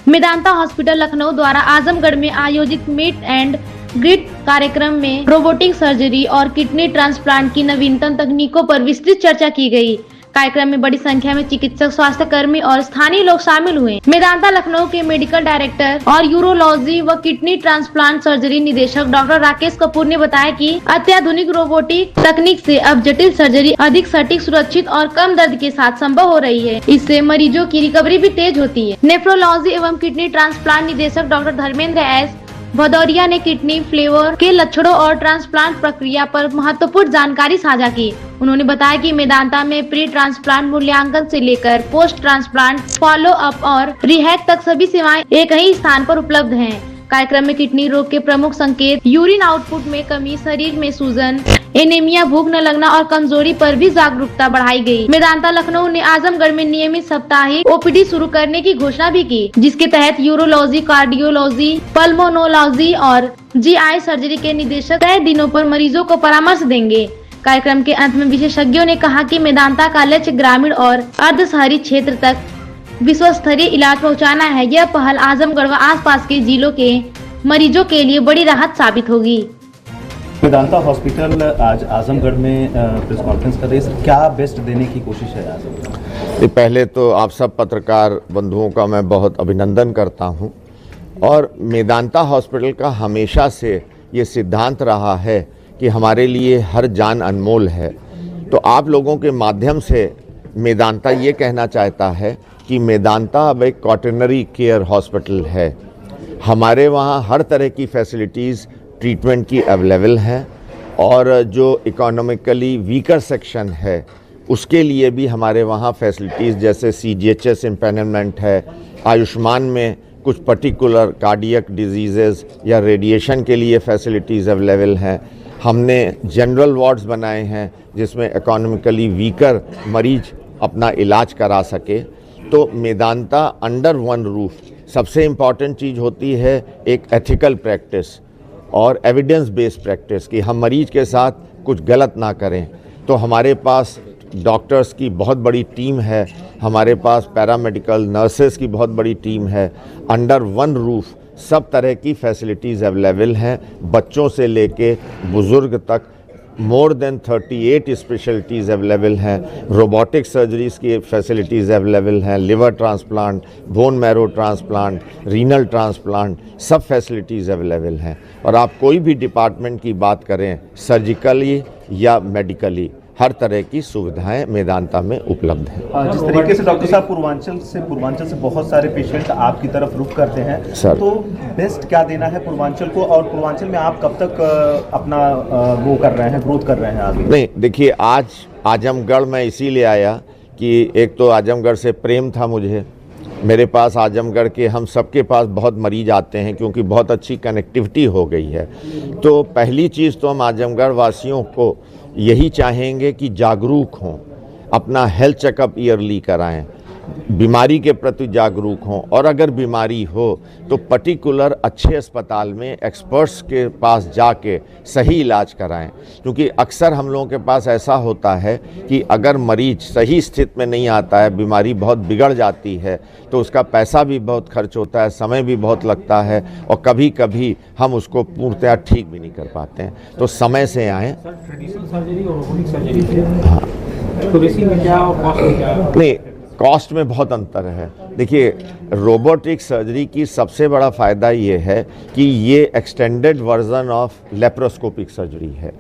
Medanta hospital Lucknow द्वारा आजमगढ़ में आयोजित मीट एंड ग्रीट कार्यक्रम में रोबोटिक सर्जरी और किडनी ट्रांसप्लांट की नवीनतम तकनीकों पर विस्तृत चर्चा की गई। कार्यक्रम में बड़ी संख्या में चिकित्सक, स्वास्थ्य कर्मी और स्थानीय लोग शामिल हुए। मेदांता लखनऊ के मेडिकल डायरेक्टर और यूरोलॉजी व किडनी ट्रांसप्लांट सर्जरी निदेशक डॉक्टर राकेश कपूर ने बताया कि अत्याधुनिक रोबोटिक तकनीक से अब जटिल सर्जरी अधिक सटीक, सुरक्षित और कम दर्द के साथ संभव हो रही है। इससे मरीजों की रिकवरी भी तेज होती है। नेफ्रोलॉजी एवं किडनी ट्रांसप्लांट निदेशक डॉक्टर धर्मेंद्र एस भदौरिया ने किडनी फेलियर के लक्षणों और ट्रांसप्लांट प्रक्रिया पर महत्वपूर्ण जानकारी साझा की। उन्होंने बताया कि मेदांता में प्री ट्रांसप्लांट मूल्यांकन से लेकर पोस्ट ट्रांसप्लांट फॉलो अप और रिहैब तक सभी सेवाएं एक ही स्थान पर उपलब्ध हैं। कार्यक्रम में किडनी रोग के प्रमुख संकेत, यूरिन आउटपुट में कमी, शरीर में सूजन, एनीमिया, भूख न लगना और कमजोरी पर भी जागरूकता बढ़ाई गई। मेदांता लखनऊ ने आजमगढ़ में नियमित साप्ताहिक ओपीडी शुरू करने की घोषणा भी की, जिसके तहत यूरोलॉजी, कार्डियोलॉजी, पल्मोनोलॉजी और जीआई सर्जरी के निदेशक तय दिनों पर मरीजों को परामर्श देंगे। कार्यक्रम के अंत में विशेषज्ञों ने कहा कि मेदांता का लक्ष्य ग्रामीण और अर्ध शहरी क्षेत्र तक विश्व स्तरीय इलाज पहुंचाना है। यह पहल आजमगढ़ व आसपास के जिलों के मरीजों के लिए बड़ी राहत साबित होगी। मेदांता हॉस्पिटल आज आजमगढ़ में प्रेस कॉन्फ्रेंस कर रही है, क्या बेस्ट देने की कोशिश है आजमगढ़? पहले तो आप सब पत्रकार बंधुओं का मैं बहुत अभिनंदन करता हूं और मेदांता हॉस्पिटल का हमेशा से ये सिद्धांत रहा है कि हमारे लिए हर जान अनमोल है। तो आप लोगों के माध्यम से मेदांता ये कहना चाहता है कि मेदांता अब एक क्वाटरनरी केयर हॉस्पिटल है। हमारे वहाँ हर तरह की फैसिलिटीज़ ट्रीटमेंट की अवेलेबल है और जो इकोनॉमिकली वीकर सेक्शन है उसके लिए भी हमारे वहाँ फैसिलिटीज़ जैसे CGHS इम्पैनलमेंट है, आयुष्मान में कुछ पर्टिकुलर कार्डियक डिजीज़ेज़ या रेडिएशन के लिए फैसिलिटीज़ अवेलेबल हैं। हमने जनरल वार्ड्स बनाए हैं जिसमें इकोनॉमिकली वीकर मरीज अपना इलाज करा सके। तो मेदांता अंडर वन रूफ, सबसे इम्पॉर्टेंट चीज़ होती है एक एथिकल प्रैक्टिस और एविडेंस बेस्ड प्रैक्टिस कि हम मरीज के साथ कुछ गलत ना करें। तो हमारे पास डॉक्टर्स की बहुत बड़ी टीम है, हमारे पास पैरामेडिकल नर्सेस की बहुत बड़ी टीम है। अंडर वन रूफ सब तरह की फैसिलिटीज़ अवेलेबल हैं, बच्चों से लेके बुज़ुर्ग तक। मोर देन 38 स्पेशलिटीज़ अवेलेबल हैं। रोबोटिक सर्जरीज़ की फैसिलिटीज़ अवेलेबल हैं, liver transplant, bone marrow transplant, renal transplant, सब फैसिलिटीज़ अवेलेबल हैं। और आप कोई भी डिपार्टमेंट की बात करें, सर्जिकली या मेडिकली, हर तरह की सुविधाएं मेदांता में उपलब्ध हैं। जिस तरीके से डॉक्टर साहब पूर्वांचल से बहुत सारे पेशेंट आपकी तरफ रुख करते हैं सर, तो बेस्ट क्या देना है पूर्वांचल को, और पूर्वांचल में आप कब तक अपना वो कर रहे हैं, ग्रोथ कर रहे हैं आगे? नहीं, देखिए आज आजमगढ़ में इसीलिए आया कि एक तो आजमगढ़ से प्रेम था मुझे। मेरे पास आजमगढ़ के हम सबके पास बहुत मरीज आते हैं क्योंकि बहुत अच्छी कनेक्टिविटी हो गई है। तो पहली चीज़ तो हम आजमगढ़ वासियों को यही चाहेंगे कि जागरूक हों, अपना हेल्थ चेकअप ईयरली कराएं, बीमारी के प्रति जागरूक हों और अगर बीमारी हो तो पर्टिकुलर अच्छे अस्पताल में एक्सपर्ट्स के पास जाके सही इलाज कराएं। क्योंकि अक्सर हम लोगों के पास ऐसा होता है कि अगर मरीज सही स्थिति में नहीं आता है, बीमारी बहुत बिगड़ जाती है तो उसका पैसा भी बहुत खर्च होता है, समय भी बहुत लगता है और कभी कभी हम उसको पूर्णतः ठीक भी नहीं कर पाते हैं। तो समय से आएँ। ट्रेडिशनल सर्जरी और रोबोटिक सर्जरी हाँ, तो इसी में क्या और कॉस्ट में क्या? नहीं, कॉस्ट में बहुत अंतर है। देखिए, रोबोटिक सर्जरी की सबसे बड़ा फ़ायदा ये है कि ये extended version of laparoscopic surgery है।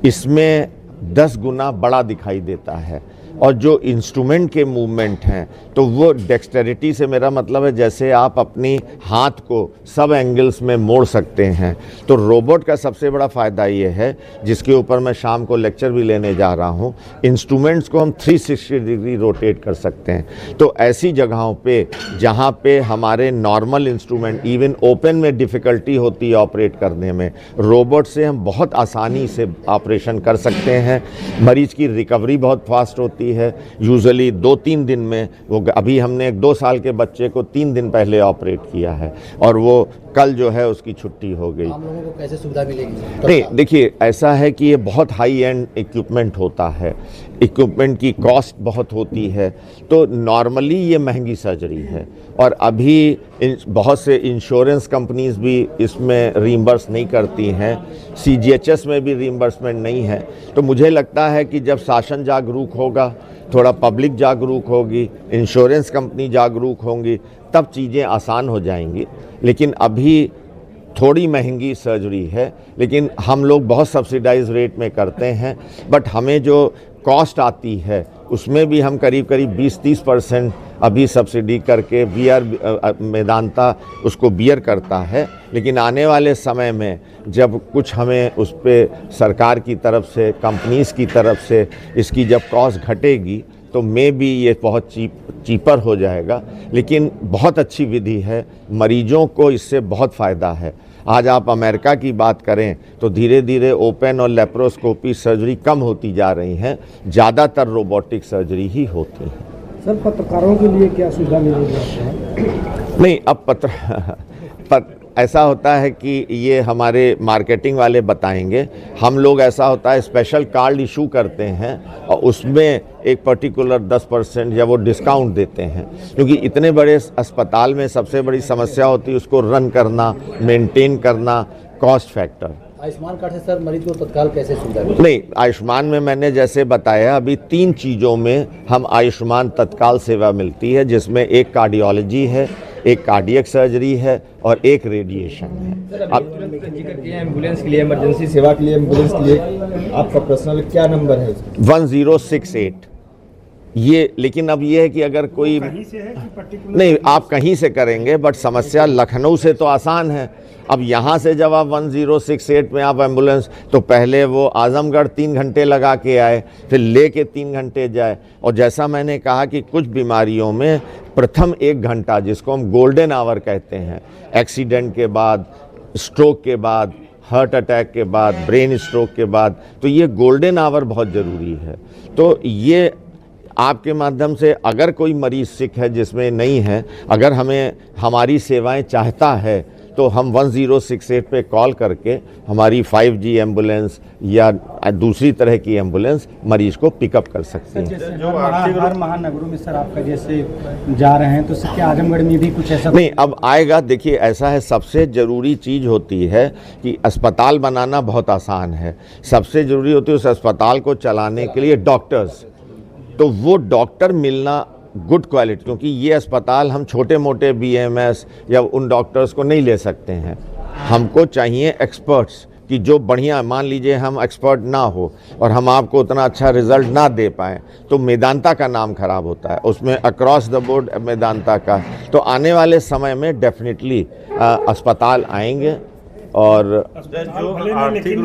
इसमें 10 गुना बड़ा दिखाई देता है और जो इंस्ट्रूमेंट के मूवमेंट हैं तो वो डेक्सटेरिटी से मेरा मतलब है जैसे आप अपनी हाथ को सब एंगल्स में मोड़ सकते हैं। तो रोबोट का सबसे बड़ा फ़ायदा ये है, जिसके ऊपर मैं शाम को लेक्चर भी लेने जा रहा हूँ, इंस्ट्रूमेंट्स को हम 360 डिग्री रोटेट कर सकते हैं। तो ऐसी जगहों पे जहाँ पे हमारे नॉर्मल इंस्ट्रूमेंट इवन ओपन में डिफ़िकल्टी होती है ऑपरेट करने में, रोबोट से हम बहुत आसानी से ऑपरेशन कर सकते हैं। मरीज़ की रिकवरी बहुत फास्ट होती है, यूजुअली 2-3 दिन में। वो अभी हमने एक 2 साल के बच्चे को 3 दिन पहले ऑपरेट किया है और वो कल जो है उसकी छुट्टी हो गई। हम लोगों को कैसे सुविधा मिलेगी? नहीं, देखिए ऐसा है कि ये बहुत हाई एंड इक्विपमेंट होता है, इक्विपमेंट की कॉस्ट बहुत होती है, तो नॉर्मली ये महंगी सर्जरी है। और अभी बहुत से इंश्योरेंस कंपनीज भी इसमें रीइंबर्स नहीं करती हैं, CGHS में भी रीइंबर्समेंट नहीं है। तो मुझे लगता है कि जब शासन जागरूक होगा, थोड़ा पब्लिक जागरूक होगी, इंश्योरेंस कंपनी जागरूक होंगी, तब चीज़ें आसान हो जाएंगी। लेकिन अभी थोड़ी महंगी सर्जरी है, लेकिन हम लोग बहुत सब्सिडाइज रेट में करते हैं। बट हमें जो कॉस्ट आती है उसमें भी हम करीब करीब 20-30% अभी सब्सिडी करके मेदांता उसको बियर करता है। लेकिन आने वाले समय में जब कुछ हमें उस पर सरकार की तरफ से, कंपनीज़ की तरफ से इसकी जब कॉस्ट घटेगी तो मे भी ये बहुत चीपर हो जाएगा। लेकिन बहुत अच्छी विधि है, मरीजों को इससे बहुत फ़ायदा है। आज आप अमेरिका की बात करें तो धीरे धीरे ओपन और लेप्रोस्कोपी सर्जरी कम होती जा रही हैं, ज़्यादातर रोबोटिक सर्जरी ही होती हैं। सर, पत्रकारों के लिए क्या सुविधा मिलेगी? नहीं, अब पर ऐसा होता है कि ये हमारे मार्केटिंग वाले बताएंगे। हम लोग ऐसा होता है स्पेशल कार्ड इशू करते हैं और उसमें एक पर्टिकुलर 10% या वो डिस्काउंट देते हैं, क्योंकि इतने बड़े अस्पताल में सबसे बड़ी समस्या होती है उसको रन करना, मेंटेन करना, कॉस्ट फैक्टर। आयुष्मान कार्ड से सर मरीज को तत्काल कैसे सुविधा मिलेगी? नहीं, आयुष्मान में मैंने जैसे बताया अभी 3 चीज़ों में हम आयुष्मान तत्काल सेवा मिलती है, जिसमें एक कार्डियोलॉजी है, एक कार्डियक सर्जरी है और एक रेडिएशन है। अब एम्बुलेंस के लिए, इमरजेंसी सेवा के लिए, एम्बुलेंस के लिए आपका पर्सनल क्या नंबर है? 1068 ये। लेकिन अब ये है कि अगर कोई कहीं से है कि पर्टिकुलर? नहीं, आप कहीं से करेंगे, बट समस्या लखनऊ से तो आसान है। अब यहाँ से जब आप 1068 में आप एम्बुलेंस, तो पहले वो आजमगढ़ 3 घंटे लगा के आए, फिर ले के 3 घंटे जाए। और जैसा मैंने कहा कि कुछ बीमारियों में प्रथम 1 घंटा, जिसको हम गोल्डन आवर कहते हैं, एक्सीडेंट के बाद, स्ट्रोक के बाद, हार्ट अटैक के बाद, ब्रेन स्ट्रोक के बाद, तो ये गोल्डन आवर बहुत ज़रूरी है। तो ये आपके माध्यम से अगर कोई मरीज़ सिक है जिसमें नहीं है, अगर हमें हमारी सेवाएं चाहता है, तो हम 1068 पे कॉल करके हमारी 5G एम्बुलेंस या दूसरी तरह की एम्बुलेंस मरीज को पिकअप कर सकते हैं। जैसे हर महानगरों में सर आपका जैसे जा रहे हैं, तो सर क्या आजमगढ़ में भी कुछ ऐसा? नहीं, अब आएगा। देखिए, ऐसा है, सबसे ज़रूरी चीज़ होती है कि अस्पताल बनाना बहुत आसान है, सबसे ज़रूरी होती है उस अस्पताल को चलाने के लिए डॉक्टर्स। तो वो डॉक्टर मिलना गुड क्वालिटी, क्योंकि ये अस्पताल हम छोटे मोटे BMS या उन डॉक्टर्स को नहीं ले सकते हैं। हमको चाहिए एक्सपर्ट्स कि जो बढ़िया, मान लीजिए हम एक्सपर्ट ना हो और हम आपको उतना अच्छा रिजल्ट ना दे पाएँ तो मेदांता का नाम खराब होता है, उसमें अक्रॉस द बोर्ड मेदांता का। तो आने वाले समय में डेफिनेटली अस्पताल आएंगे। और जो आर्थिक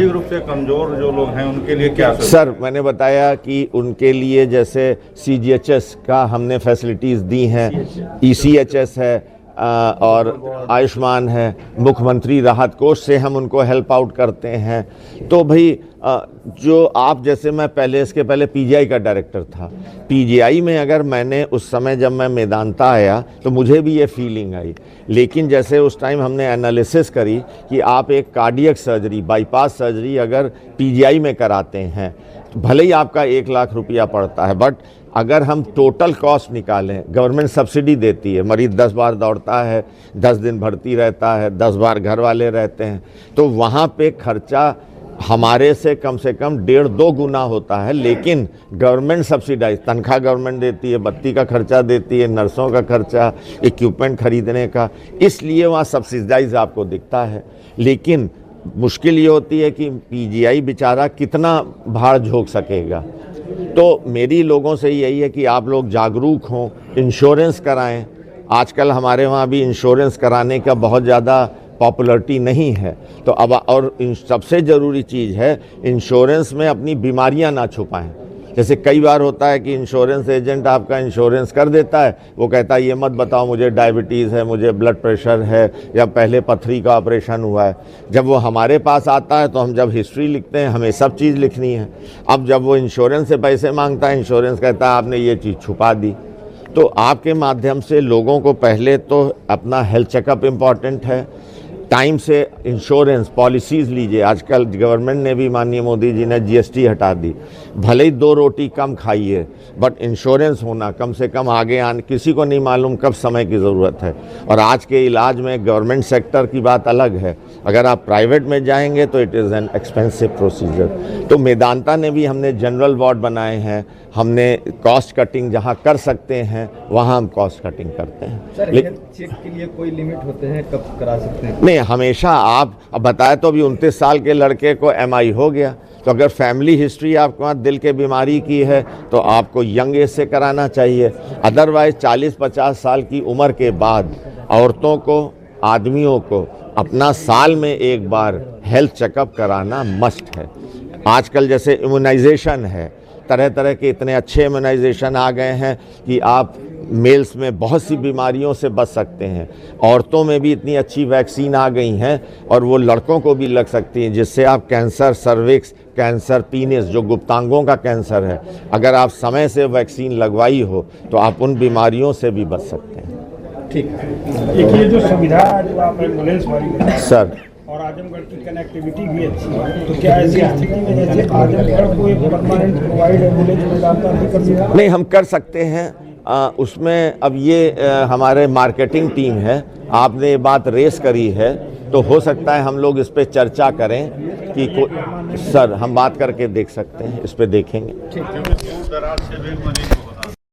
रूप से कमजोर जो लोग हैं उनके लिए क्या सर, मैंने बताया कि उनके लिए जैसे CGHS का हमने फैसिलिटीज़ दी हैं, ECHS है और आयुष्मान है, मुख्यमंत्री राहत कोष से हम उनको हेल्प आउट करते हैं। तो भाई जो आप, जैसे मैं पहले, इसके पहले PGI का डायरेक्टर था, PGI में अगर मैंने उस समय जब मैं मेदांता आया तो मुझे भी ये फीलिंग आई। लेकिन जैसे उस टाइम हमने एनालिसिस करी कि आप एक कार्डियक सर्जरी, बाईपास सर्जरी अगर PGI में कराते हैं तो भले ही आपका 1 लाख रुपया पड़ता है, बट अगर हम टोटल कॉस्ट निकालें, गवर्नमेंट सब्सिडी देती है, मरीज 10 बार दौड़ता है, 10 दिन भर्ती रहता है, 10 बार घर वाले रहते हैं, तो वहाँ पे खर्चा हमारे से कम 1.5-2 गुना होता है। लेकिन गवर्नमेंट सब्सिडाइज, तनख्वाह गवर्नमेंट देती है, बत्ती का खर्चा देती है, नर्सों का खर्चा, इक्विपमेंट खरीदने का, इसलिए वहाँ सब्सिडाइज आपको दिखता है। लेकिन मुश्किल ये होती है कि PGI बेचारा कितना भार झोंक सकेगा। तो मेरी लोगों से यही है कि आप लोग जागरूक हों, इंश्योरेंस कराएं। आजकल हमारे वहाँ भी इंश्योरेंस कराने का बहुत ज़्यादा पॉपुलरिटी नहीं है। तो अब और सबसे ज़रूरी चीज़ है, इंश्योरेंस में अपनी बीमारियां ना छुपाएं। जैसे कई बार होता है कि इंश्योरेंस एजेंट आपका इंश्योरेंस कर देता है, वो कहता है ये मत बताओ मुझे डायबिटीज़ है, मुझे ब्लड प्रेशर है, या पहले पथरी का ऑपरेशन हुआ है। जब वो हमारे पास आता है तो हम जब हिस्ट्री लिखते हैं, हमें सब चीज़ लिखनी है। अब जब वो इंश्योरेंस से पैसे मांगता है, इंश्योरेंस कहता है आपने ये चीज़ छुपा दी। तो आपके माध्यम से लोगों को पहले तो अपना हेल्थ चेकअप इम्पॉर्टेंट है, टाइम से इंश्योरेंस पॉलिसीज़ लीजिए। आजकल गवर्नमेंट ने भी, माननीय मोदी जी ने जीएसटी हटा दी। भले ही 2 रोटी कम खाइए, बट इंश्योरेंस होना कम से कम आगे आने, किसी को नहीं मालूम कब समय की ज़रूरत है। और आज के इलाज में गवर्नमेंट सेक्टर की बात अलग है, अगर आप प्राइवेट में जाएंगे तो it is an expensive procedure. तो मेदांता ने भी, हमने जनरल वार्ड बनाए हैं, हमने कॉस्ट कटिंग जहाँ कर सकते हैं वहाँ हम कॉस्ट कटिंग करते हैं। सर, हेल्थ चेक के लिए कोई लिमिट होते हैं, कब करा सकते हैं? नहीं, हमेशा आप, अब बताया तो अभी 29 साल के लड़के को MI हो गया, तो अगर फैमिली हिस्ट्री आपके वहाँ दिल के बीमारी की है तो आपको यंग एज से कराना चाहिए। अदरवाइज 40-50 साल की उम्र के बाद औरतों को, आदमियों को अपना साल में एक बार हेल्थ चेकअप कराना मस्ट है। आजकल जैसे इम्यूनाइजेशन है, तरह तरह के इतने अच्छे इम्यूनाइजेशन आ गए हैं कि आप मेल्स में बहुत सी बीमारियों से बच सकते हैं। औरतों में भी इतनी अच्छी वैक्सीन आ गई हैं और वो लड़कों को भी लग सकती हैं, जिससे आप कैंसर, सर्विक्स कैंसर, पीनिस जो गुप्तांगों का कैंसर है, अगर आप समय से वैक्सीन लगवाई हो तो आप उन बीमारियों से भी बच सकते हैं। ठीक। एक ये जो सुविधा जो आप एम्बुलेंस वाली सर, और आजमगढ़ की कनेक्टिविटी भी अच्छी है, तो क्या ऐसी स्थिति में जैसे आजमगढ़ को एक परमानेंट प्रोवाइड एम्बुलेंस मेदांता भी कर दिया? नहीं, हम कर सकते हैं। उसमें अब ये हमारे मार्केटिंग टीम है, आपने ये बात रेस करी है तो हो सकता है हम लोग इस पे चर्चा करें कि सर, हम बात करके देख सकते हैं, इस पे देखेंगे। दूर दराज से भी मरीज